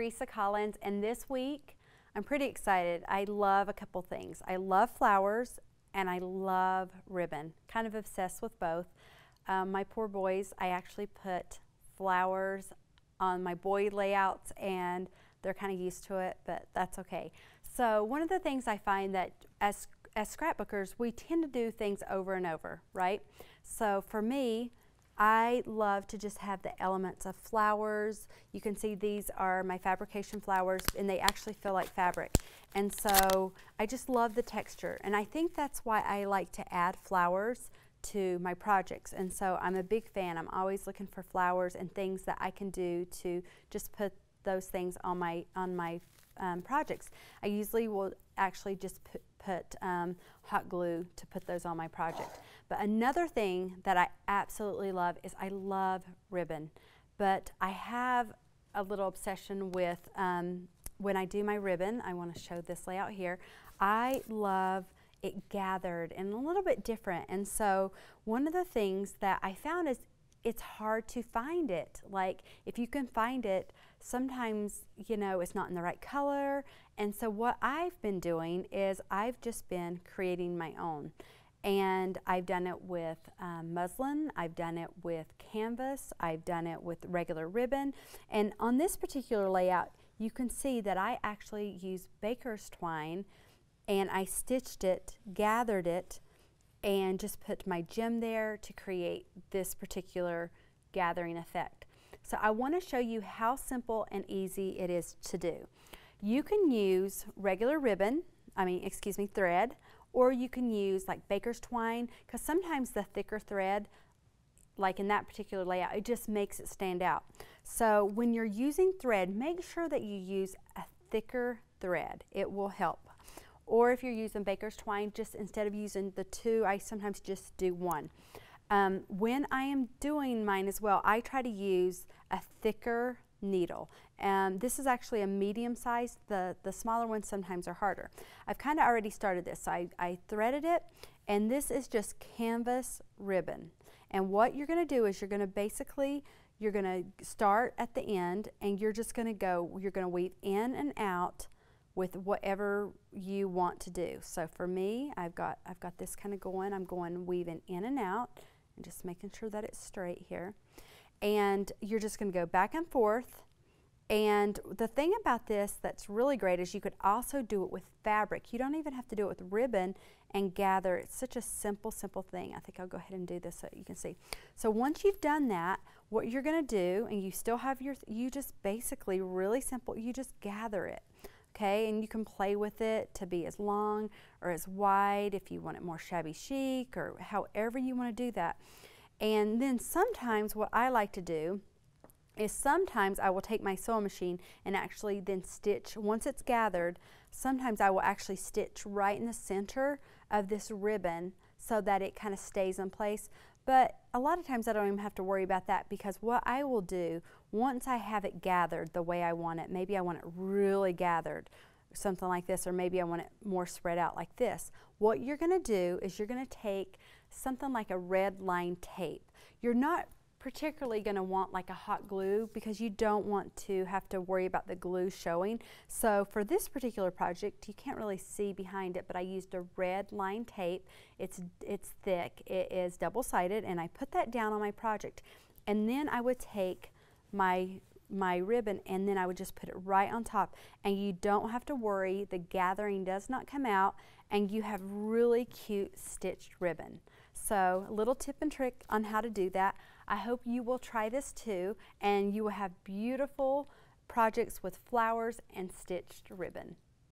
Teresa Collins, and this week I'm pretty excited. I love a couple things. I love flowers and I love ribbon. Kind of obsessed with both. My poor boys, I actually put flowers on my boy layouts and they're kind of used to it, but that's okay. So one of the things I find that as scrapbookers, we tend to do things over and over, right? So for me, I love to just have the elements of flowers. You can see these are my fabrication flowers and they actually feel like fabric. And so I just love the texture. And I think that's why I like to add flowers to my projects. And so I'm a big fan. I'm always looking for flowers and things that I can do to just put those things on my projects. I usually will actually just put hot glue to put those on my project. But another thing that I absolutely love is I love ribbon. But I have a little obsession with when I do my ribbon, I want to show this layout here, I love it gathered and a little bit different. And so one of the things that I found is it's hard to find it. Like if you can find it, sometimes, you know, it's not in the right color. And so what I've been doing is I've just been creating my own. And I've done it with muslin, I've done it with canvas, I've done it with regular ribbon. And on this particular layout, you can see that I actually used baker's twine and I stitched it, gathered it, and just put my gem there to create this particular gathering effect. So I want to show you how simple and easy it is to do. You can use regular ribbon, thread, or you can use like baker's twine, because sometimes the thicker thread, like in that particular layout, it just makes it stand out. So when you're using thread, make sure that you use a thicker thread. It will help. Or if you're using baker's twine, just instead of using the two, I sometimes just do one. When I am doing mine as well, I try to use a thicker needle. This is actually a medium size. The smaller ones sometimes are harder. I've kind of already started this. So I threaded it, and this is just canvas ribbon. And what you're going to do is you're going to start at the end, and you're going to weave in and out with whatever you want to do. So for me, I've got this kind of going. I'm going weaving in and out and just making sure that it's straight here. And you're just going to go back and forth. And the thing about this that's really great is you could also do it with fabric. You don't even have to do it with ribbon and gather. It's such a simple thing. I think I'll go ahead and do this so you can see. So once you've done that, what you're going to do, and you still have you just basically really simple, you just gather it. Okay, and you can play with it to be as long or as wide if you want it more shabby chic or however you want to do that. And then sometimes what I like to do is sometimes I will take my sewing machine and actually then stitch, once it's gathered, sometimes I will actually stitch right in the center of this ribbon so that it kind of stays in place. But a lot of times I don't even have to worry about that, because what I will do, once I have it gathered the way I want it, maybe I want it really gathered, something like this, or maybe I want it more spread out like this. What you're going to do is you're going to take something like a red line tape. You're not particularly going to want like a hot glue, because you don't want to have to worry about the glue showing. So for this particular project, you can't really see behind it, but I used a red line tape. It's thick, it is double-sided, and I put that down on my project. And then I would take my ribbon and then I would just put it right on top, and you don't have to worry, the gathering does not come out, and you have really cute stitched ribbon. So a little tip and trick on how to do that. I hope you will try this too, and you will have beautiful projects with flowers and stitched ribbon.